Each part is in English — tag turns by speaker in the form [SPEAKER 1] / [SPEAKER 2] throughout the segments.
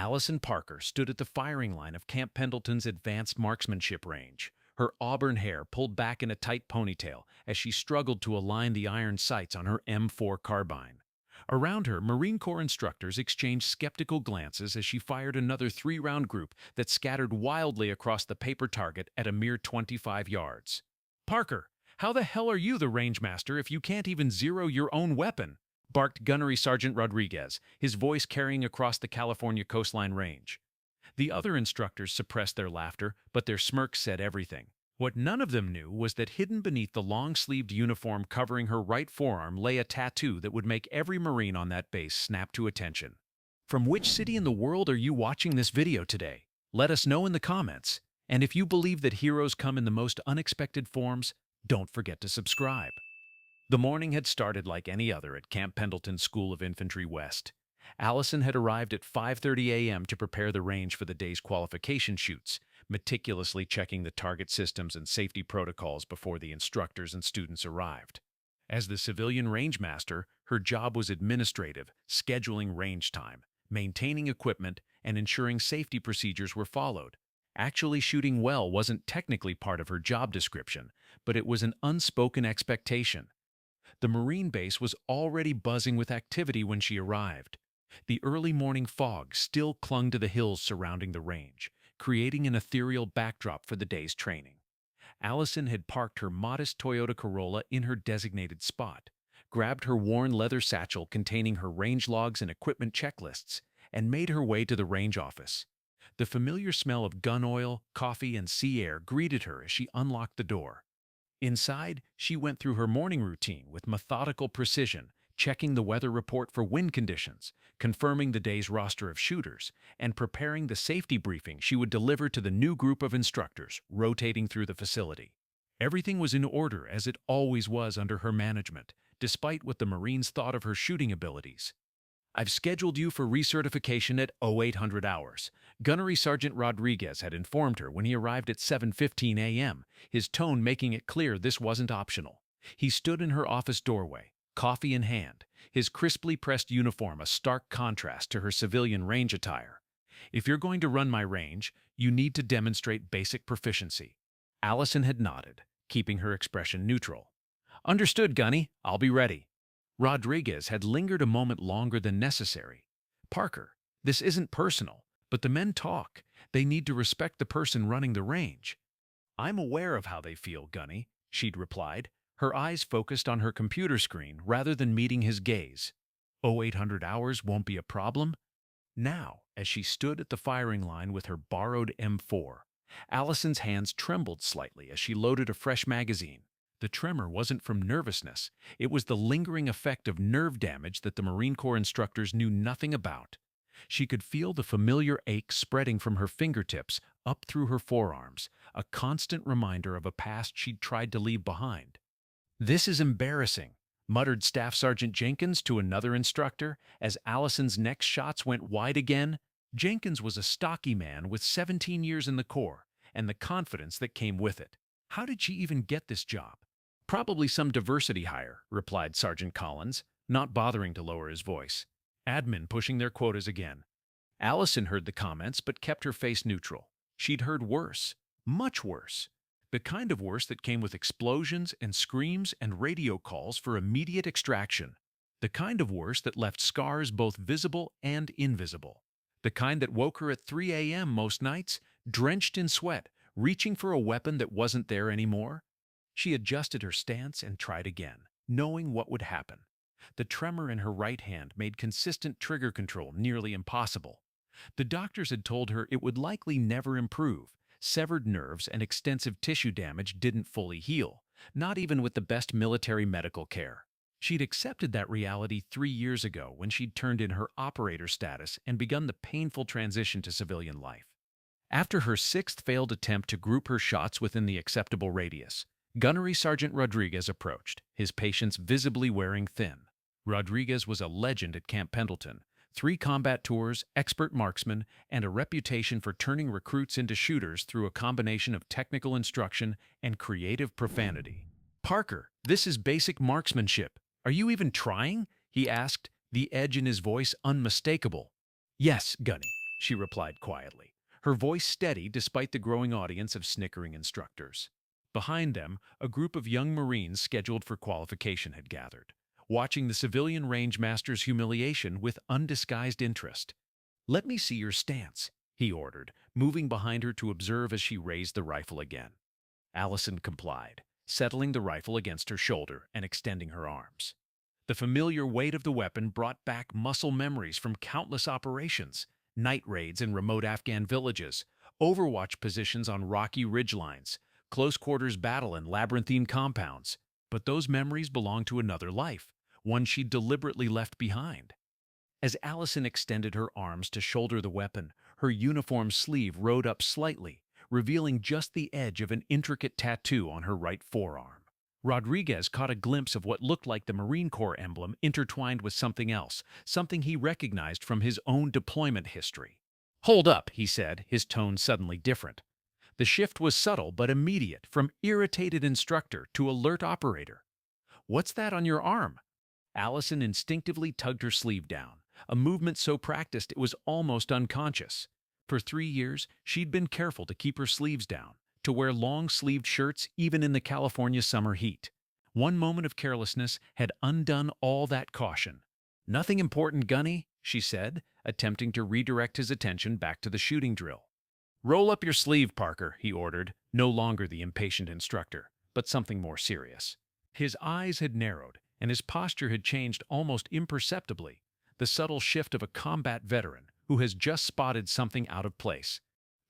[SPEAKER 1] Allison Parker stood at the firing line of Camp Pendleton's advanced marksmanship range, her auburn hair pulled back in a tight ponytail as she struggled to align the iron sights on her M4 carbine. Around her, Marine Corps instructors exchanged skeptical glances as she fired another three-round group that scattered wildly across the paper target at a mere 25 yards. "Parker, how the hell are you the rangemaster if you can't even zero your own weapon?" barked Gunnery Sergeant Rodriguez, his voice carrying across the California coastline range. The other instructors suppressed their laughter, but their smirks said everything. What none of them knew was that hidden beneath the long-sleeved uniform covering her right forearm lay a tattoo that would make every Marine on that base snap to attention. From which city in the world are you watching this video today? Let us know in the comments. And if you believe that heroes come in the most unexpected forms, don't forget to subscribe. The morning had started like any other at Camp Pendleton School of Infantry West. Allison had arrived at 5:30 a.m. to prepare the range for the day's qualification shoots, meticulously checking the target systems and safety protocols before the instructors and students arrived. As the civilian rangemaster, her job was administrative, scheduling range time, maintaining equipment, and ensuring safety procedures were followed. Actually shooting well wasn't technically part of her job description, but it was an unspoken expectation. The Marine base was already buzzing with activity when she arrived. The early morning fog still clung to the hills surrounding the range, creating an ethereal backdrop for the day's training. Allison had parked her modest Toyota Corolla in her designated spot, grabbed her worn leather satchel containing her range logs and equipment checklists, and made her way to the range office. The familiar smell of gun oil, coffee, and sea air greeted her as she unlocked the door. Inside, she went through her morning routine with methodical precision, checking the weather report for wind conditions, confirming the day's roster of shooters, and preparing the safety briefing she would deliver to the new group of instructors rotating through the facility. Everything was in order as it always was under her management, despite what the Marines thought of her shooting abilities. "I've scheduled you for recertification at 0800 hours," Gunnery Sergeant Rodriguez had informed her when he arrived at 7:15 a.m., his tone making it clear this wasn't optional. He stood in her office doorway, coffee in hand, his crisply pressed uniform a stark contrast to her civilian range attire. "If you're going to run my range, you need to demonstrate basic proficiency." Allison had nodded, keeping her expression neutral. "Understood, Gunny. I'll be ready." Rodriguez had lingered a moment longer than necessary. "Parker, this isn't personal, but the men talk. They need to respect the person running the range." "I'm aware of how they feel, Gunny," she'd replied, her eyes focused on her computer screen rather than meeting his gaze. 0800 hours won't be a problem?" Now, as she stood at the firing line with her borrowed M4, Allison's hands trembled slightly as she loaded a fresh magazine. The tremor wasn't from nervousness. It was the lingering effect of nerve damage that the Marine Corps instructors knew nothing about. She could feel the familiar ache spreading from her fingertips up through her forearms, a constant reminder of a past she'd tried to leave behind. "This is embarrassing," muttered Staff Sergeant Jenkins to another instructor as Allison's next shots went wide again. Jenkins was a stocky man with 17 years in the Corps and the confidence that came with it. How did she even get this job? "Probably some diversity hire," replied Sergeant Collins, not bothering to lower his voice. "Admin pushing their quotas again." Allison heard the comments but kept her face neutral. She'd heard worse, much worse. The kind of worse that came with explosions and screams and radio calls for immediate extraction. The kind of worse that left scars both visible and invisible. The kind that woke her at 3 a.m. most nights, drenched in sweat, reaching for a weapon that wasn't there anymore. She adjusted her stance and tried again, knowing what would happen. The tremor in her right hand made consistent trigger control nearly impossible. The doctors had told her it would likely never improve. Severed nerves and extensive tissue damage didn't fully heal, not even with the best military medical care. She'd accepted that reality 3 years ago when she'd turned in her operator status and begun the painful transition to civilian life. After her 6th failed attempt to group her shots within the acceptable radius, Gunnery Sergeant Rodriguez approached, his patience visibly wearing thin. Rodriguez was a legend at Camp Pendleton, 3 combat tours, expert marksman, and a reputation for turning recruits into shooters through a combination of technical instruction and creative profanity. "Parker, this is basic marksmanship. Are you even trying?" he asked, the edge in his voice unmistakable. "Yes, Gunny," she replied quietly, her voice steady despite the growing audience of snickering instructors. Behind them, a group of young Marines scheduled for qualification had gathered, watching the civilian range master's humiliation with undisguised interest. "Let me see your stance," he ordered, moving behind her to observe as she raised the rifle again. Allison complied, settling the rifle against her shoulder and extending her arms. The familiar weight of the weapon brought back muscle memories from countless operations, night raids in remote Afghan villages, overwatch positions on rocky ridgelines, close-quarters battle in labyrinthine compounds. But those memories belonged to another life, one she deliberately left behind. As Allison extended her arms to shoulder the weapon, her uniform sleeve rode up slightly, revealing just the edge of an intricate tattoo on her right forearm. Rodriguez caught a glimpse of what looked like the Marine Corps emblem intertwined with something else, something he recognized from his own deployment history. "Hold up," he said, his tone suddenly different. The shift was subtle but immediate, from irritated instructor to alert operator. "What's that on your arm?" Allison instinctively tugged her sleeve down, a movement so practiced it was almost unconscious. For 3 years, she'd been careful to keep her sleeves down, to wear long-sleeved shirts even in the California summer heat. One moment of carelessness had undone all that caution. "Nothing important, Gunny," she said, attempting to redirect his attention back to the shooting drill. "Roll up your sleeve, Parker," he ordered, no longer the impatient instructor, but something more serious. His eyes had narrowed, and his posture had changed almost imperceptibly, the subtle shift of a combat veteran who has just spotted something out of place.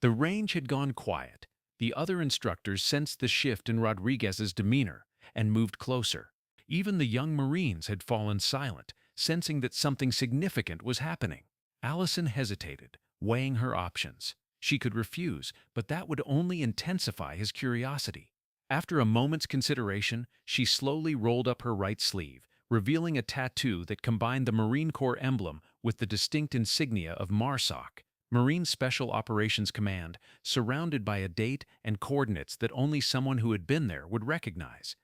[SPEAKER 1] The range had gone quiet. The other instructors sensed the shift in Rodriguez's demeanor and moved closer. Even the young Marines had fallen silent, sensing that something significant was happening. Allison hesitated, weighing her options. She could refuse, but that would only intensify his curiosity. After a moment's consideration, she slowly rolled up her right sleeve, revealing a tattoo that combined the Marine Corps emblem with the distinct insignia of MARSOC, Marine Special Operations Command, surrounded by a date and coordinates that only someone who had been there would recognize.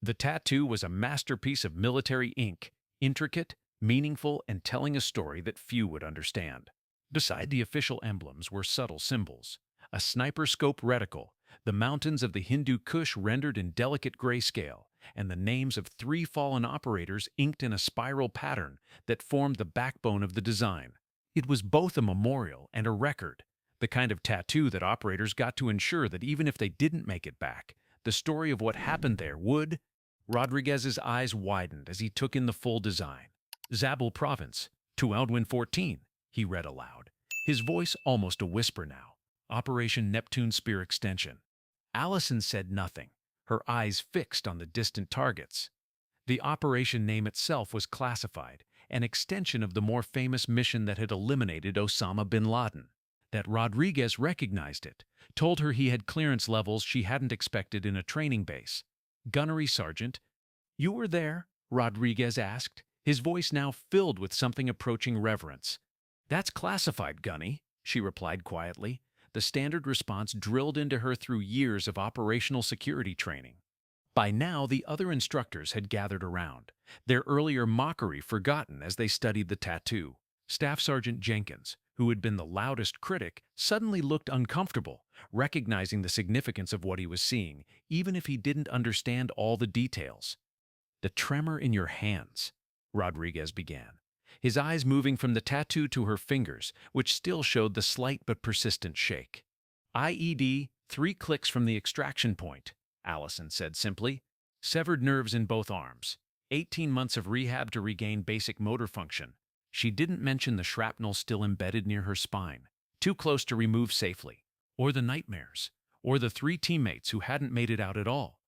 [SPEAKER 1] The tattoo was a masterpiece of military ink, intricate, meaningful, and telling a story that few would understand. Beside the official emblems were subtle symbols: a sniper scope reticle, the mountains of the Hindu Kush rendered in delicate grayscale, and the names of 3 fallen operators inked in a spiral pattern that formed the backbone of the design. It was both a memorial and a record, the kind of tattoo that operators got to ensure that even if they didn't make it back, the story of what happened there would. Rodriguez's eyes widened as he took in the full design. "Zabul Province, Tualdwin 14, he read aloud, his voice almost a whisper now. "Operation Neptune Spear Extension." Allison said nothing, her eyes fixed on the distant targets. The operation name itself was classified, an extension of the more famous mission that had eliminated Osama bin Laden. That Rodriguez recognized it, told her he had clearance levels she hadn't expected in a training base. "Gunnery Sergeant, you were there?" Rodriguez asked, his voice now filled with something approaching reverence. "That's classified, Gunny," she replied quietly, the standard response drilled into her through years of operational security training. By now, the other instructors had gathered around, their earlier mockery forgotten as they studied the tattoo. Staff Sergeant Jenkins, who had been the loudest critic, suddenly looked uncomfortable, recognizing the significance of what he was seeing, even if he didn't understand all the details. "The tremor in your hands," Rodriguez began, his eyes moving from the tattoo to her fingers, which still showed the slight but persistent shake. "IED, 3 clicks from the extraction point," Allison said simply. "Severed nerves in both arms. 18 months of rehab to regain basic motor function." She didn't mention the shrapnel still embedded near her spine, too close to remove safely, or the nightmares, or the 3 teammates who hadn't made it out at all.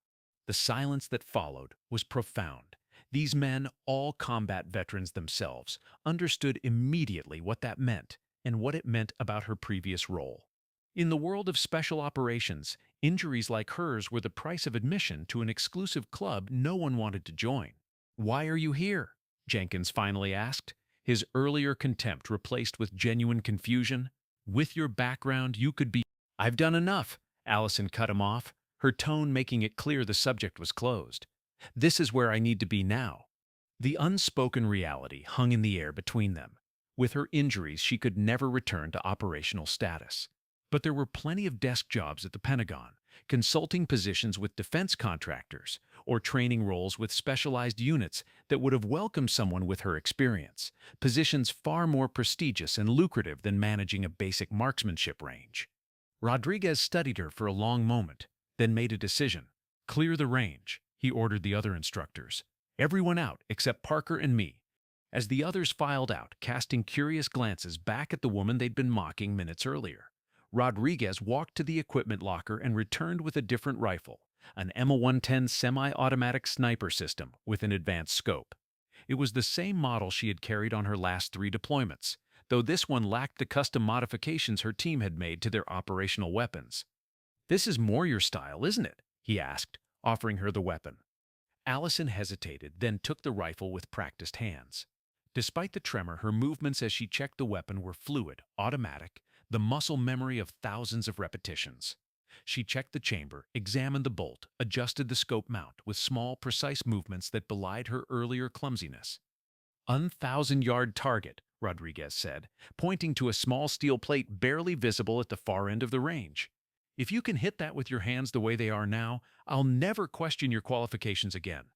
[SPEAKER 1] The silence that followed was profound. These men, all combat veterans themselves, understood immediately what that meant and what it meant about her previous role. In the world of special operations, injuries like hers were the price of admission to an exclusive club no one wanted to join. "Why are you here?" Jenkins finally asked, his earlier contempt replaced with genuine confusion. "With your background, you could be—" "I've done enough," Allison cut him off, her tone making it clear the subject was closed. "This is where I need to be now." The unspoken reality hung in the air between them. With her injuries, she could never return to operational status. But there were plenty of desk jobs at the Pentagon, consulting positions with defense contractors, or training roles with specialized units that would have welcomed someone with her experience, positions far more prestigious and lucrative than managing a basic marksmanship range. Rodriguez studied her for a long moment, then made a decision. "Clear the range," he ordered the other instructors. "Everyone out except Parker and me." As the others filed out, casting curious glances back at the woman they'd been mocking minutes earlier, Rodriguez walked to the equipment locker and returned with a different rifle, an M110 semi-automatic sniper system with an advanced scope. It was the same model she had carried on her last 3 deployments, though this one lacked the custom modifications her team had made to their operational weapons. "This is more your style, isn't it?" he asked, offering her the weapon. Allison hesitated, then took the rifle with practiced hands. Despite the tremor, her movements as she checked the weapon were fluid, automatic, the muscle memory of thousands of repetitions. She checked the chamber, examined the bolt, adjusted the scope mount with small, precise movements that belied her earlier clumsiness. "1,000-yard target," Rodriguez said, pointing to a small steel plate barely visible at the far end of the range. "If you can hit that with your hands the way they are now, I'll never question your qualifications again."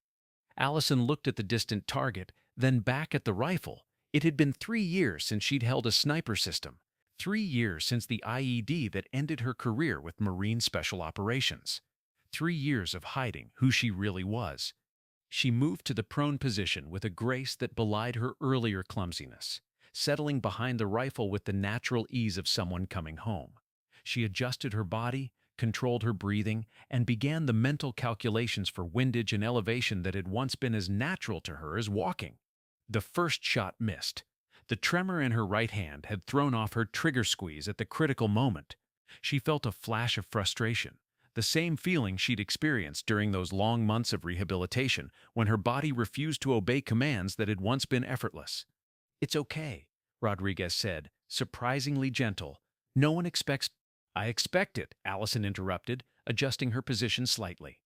[SPEAKER 1] Allison looked at the distant target, then back at the rifle. It had been 3 years since she'd held a sniper system. 3 years since the IED that ended her career with Marine Special Operations. 3 years of hiding who she really was. She moved to the prone position with a grace that belied her earlier clumsiness, settling behind the rifle with the natural ease of someone coming home. She adjusted her body, controlled her breathing, and began the mental calculations for windage and elevation that had once been as natural to her as walking. The first shot missed. The tremor in her right hand had thrown off her trigger squeeze at the critical moment. She felt a flash of frustration, the same feeling she'd experienced during those long months of rehabilitation when her body refused to obey commands that had once been effortless. "It's okay," Rodriguez said, surprisingly gentle. "No one expects—" "I expect it," Allison interrupted, adjusting her position slightly.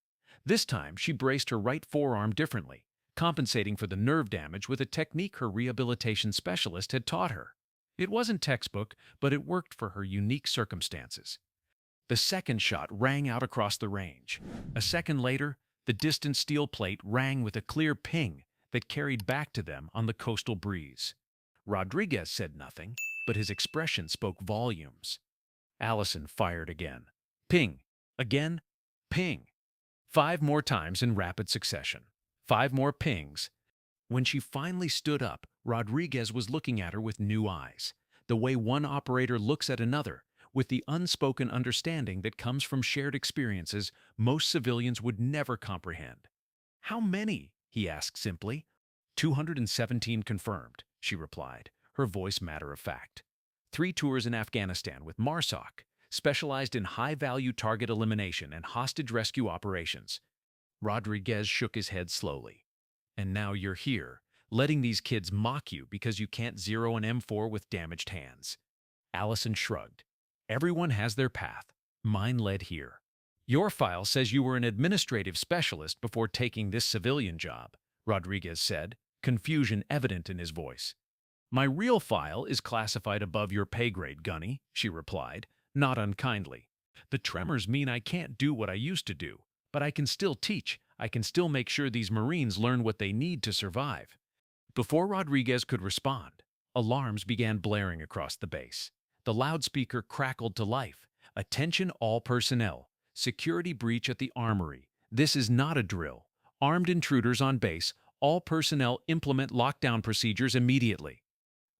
[SPEAKER 1] This time, she braced her right forearm differently, compensating for the nerve damage with a technique her rehabilitation specialist had taught her. It wasn't textbook, but it worked for her unique circumstances. The second shot rang out across the range. A second later, the distant steel plate rang with a clear ping that carried back to them on the coastal breeze. Rodriguez said nothing, but his expression spoke volumes. Allison fired again. Ping. Again. Ping. 5 more times in rapid succession. 5 more pings. When she finally stood up, Rodriguez was looking at her with new eyes, the way one operator looks at another, with the unspoken understanding that comes from shared experiences most civilians would never comprehend. "How many?" he asked simply. 217 confirmed, she replied, her voice matter-of-fact. 3 tours in Afghanistan with MARSOC, specialized in high-value target elimination and hostage rescue operations. Rodriguez shook his head slowly. "And now you're here, letting these kids mock you because you can't zero an M4 with damaged hands." Allison shrugged. "Everyone has their path. Mine led here. Your file says you were an administrative specialist before taking this civilian job," Rodriguez said, confusion evident in his voice. "My real file is classified above your pay grade, Gunny," she replied, not unkindly. "The tremors mean I can't do what I used to do. But I can still teach. I can still make sure these Marines learn what they need to survive." Before Rodriguez could respond, alarms began blaring across the base. The loudspeaker crackled to life. "Attention all personnel. Security breach at the armory. This is not a drill. Armed intruders on base. All personnel implement lockdown procedures immediately."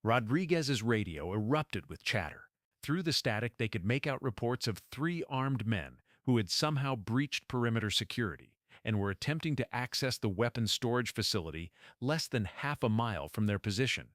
[SPEAKER 1] Rodriguez's radio erupted with chatter. Through the static, they could make out reports of 3 armed men who had somehow breached perimeter security and were attempting to access the weapons storage facility less than half a mile from their position.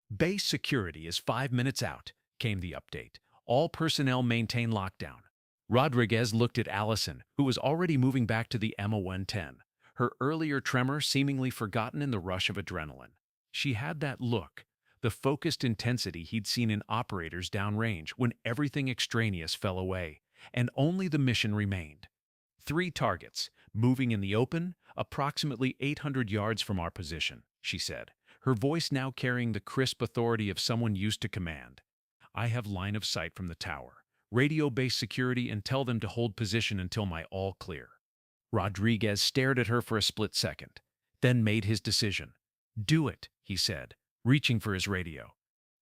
[SPEAKER 1] "Base security is 5 minutes out," came the update. "All personnel maintain lockdown." Rodriguez looked at Allison, who was already moving back to the M110, her earlier tremor seemingly forgotten in the rush of adrenaline. She had that look, the focused intensity he'd seen in operators downrange when everything extraneous fell away, and only the mission remained. 3 targets, moving in the open, approximately 800 yards from our position, she said, her voice now carrying the crisp authority of someone used to command. "I have line of sight from the tower. Radio-based security, and tell them to hold position until my all clear." Rodriguez stared at her for a split second, then made his decision. "Do it," he said, reaching for his radio.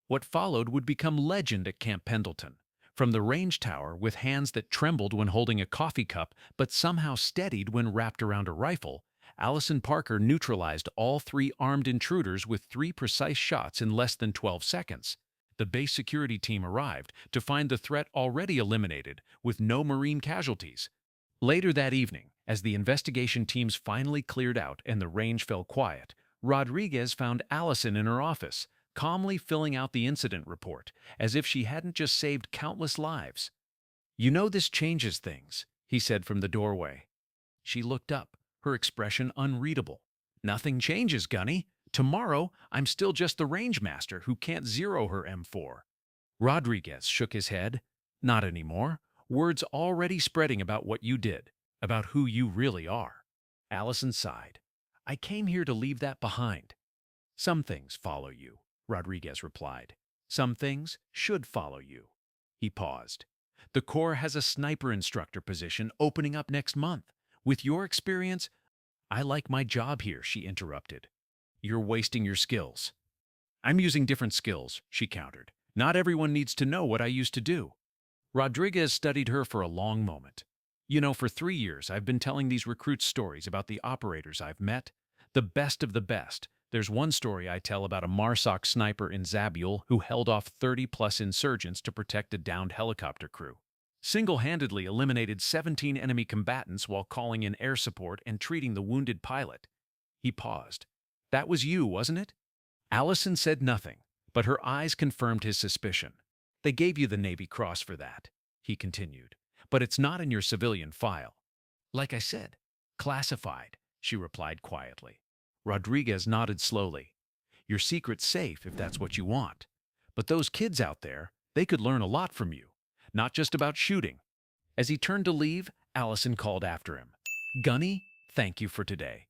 [SPEAKER 1] What followed would become legend at Camp Pendleton. From the range tower, with hands that trembled when holding a coffee cup but somehow steadied when wrapped around a rifle, Allison Parker neutralized all 3 armed intruders with 3 precise shots in less than 12 seconds. The base security team arrived to find the threat already eliminated, with no Marine casualties. Later that evening, as the investigation teams finally cleared out and the range fell quiet, Rodriguez found Allison in her office, calmly filling out the incident report, as if she hadn't just saved countless lives. "You know this changes things," he said from the doorway. She looked up, her expression unreadable. "Nothing changes, Gunny. Tomorrow, I'm still just the range master who can't zero her M4. Rodriguez shook his head. "Not anymore. Word's already spreading about what you did, about who you really are." Allison sighed. "I came here to leave that behind." "Some things follow you," Rodriguez replied. "Some things should follow you." He paused. "The Corps has a sniper instructor position opening up next month. With your experience—" "I like my job here," she interrupted. "You're wasting your skills." "I'm using different skills," she countered. "Not everyone needs to know what I used to do." Rodriguez studied her for a long moment. "You know, for 3 years I've been telling these recruits stories about the operators I've met. The best of the best. There's one story I tell about a MARSOC sniper in Zabul who held off 30-plus insurgents to protect a downed helicopter crew. Single-handedly eliminated 17 enemy combatants while calling in air support and treating the wounded pilot." He paused. "That was you, wasn't it?" Allison said nothing, but her eyes confirmed his suspicion. "They gave you the Navy Cross for that," he continued, "but it's not in your civilian file." "Like I said, classified," she replied quietly. Rodriguez nodded slowly. "Your secret's safe if that's what you want. But those kids out there, they could learn a lot from you, not just about shooting." As he turned to leave, Allison called after him. "Gunny, thank you for today."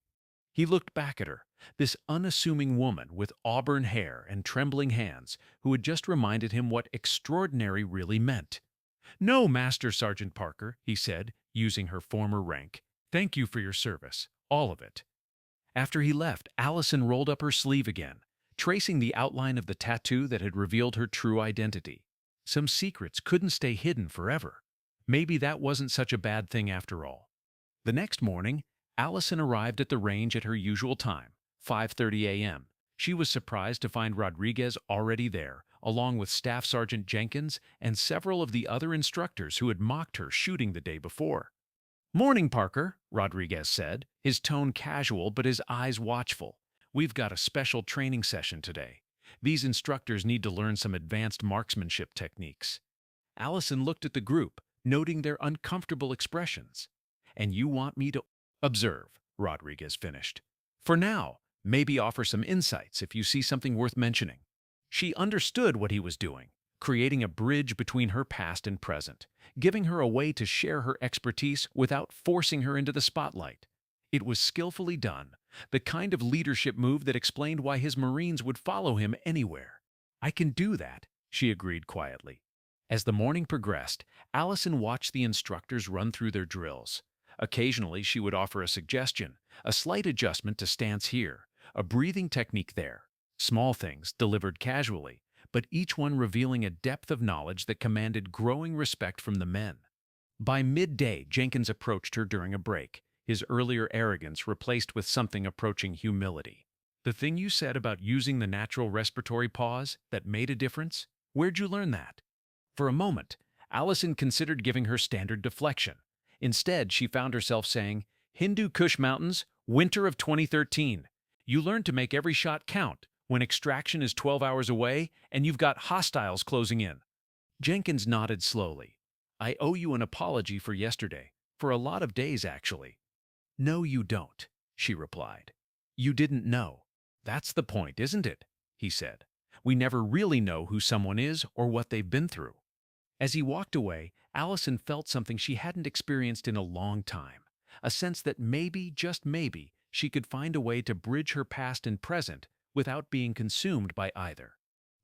[SPEAKER 1] He looked back at her, this unassuming woman with auburn hair and trembling hands who had just reminded him what extraordinary really meant. "No, Master Sergeant Parker," he said, using her former rank. "Thank you for your service, all of it." After he left, Allison rolled up her sleeve again, tracing the outline of the tattoo that had revealed her true identity. Some secrets couldn't stay hidden forever. Maybe that wasn't such a bad thing after all. The next morning, Allison arrived at the range at her usual time, 5:30 a.m. She was surprised to find Rodriguez already there, along with Staff Sergeant Jenkins and several of the other instructors who had mocked her shooting the day before. "Morning, Parker," Rodriguez said, his tone casual but his eyes watchful. "We've got a special training session today. These instructors need to learn some advanced marksmanship techniques." Allison looked at the group, noting their uncomfortable expressions. "And you want me to observe," Rodriguez finished. "For now, maybe offer some insights if you see something worth mentioning." She understood what he was doing, creating a bridge between her past and present, giving her a way to share her expertise without forcing her into the spotlight. It was skillfully done, the kind of leadership move that explained why his Marines would follow him anywhere. "I can do that," she agreed quietly. As the morning progressed, Allison watched the instructors run through their drills. Occasionally, she would offer a suggestion, a slight adjustment to stance here, a breathing technique there. Small things delivered casually, but each one revealing a depth of knowledge that commanded growing respect from the men. By midday, Jenkins approached her during a break, his earlier arrogance replaced with something approaching humility. "The thing you said about using the natural respiratory pause that made a difference? Where'd you learn that?" For a moment, Allison considered giving her standard deflection. Instead, she found herself saying, "Hindu Kush Mountains, winter of 2013. You learned to make every shot count when extraction is 12 hours away and you've got hostiles closing in." Jenkins nodded slowly. "I owe you an apology for yesterday, for a lot of days actually." "No, you don't," she replied. "You didn't know. That's the point, isn't it?" he said. "We never really know who someone is or what they've been through." As he walked away, Allison felt something she hadn't experienced in a long time, a sense that maybe, just maybe, she could find a way to bridge her past and present without being consumed by either.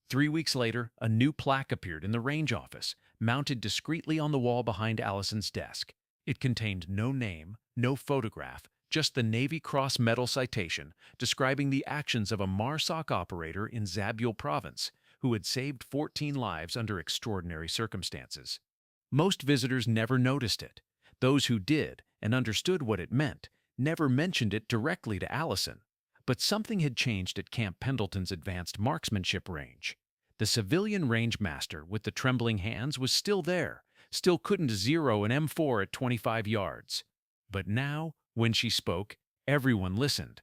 [SPEAKER 1] 3 weeks later, a new plaque appeared in the range office, mounted discreetly on the wall behind Allison's desk. It contained no name, no photograph, just the Navy Cross Medal citation describing the actions of a MARSOC operator in Zabul province who had saved 14 lives under extraordinary circumstances. Most visitors never noticed it. Those who did and understood what it meant never mentioned it directly to Allison. But something had changed at Camp Pendleton's advanced marksmanship range. The civilian range master with the trembling hands was still there, still couldn't zero an M4 at 25 yards. But now, when she spoke, everyone listened,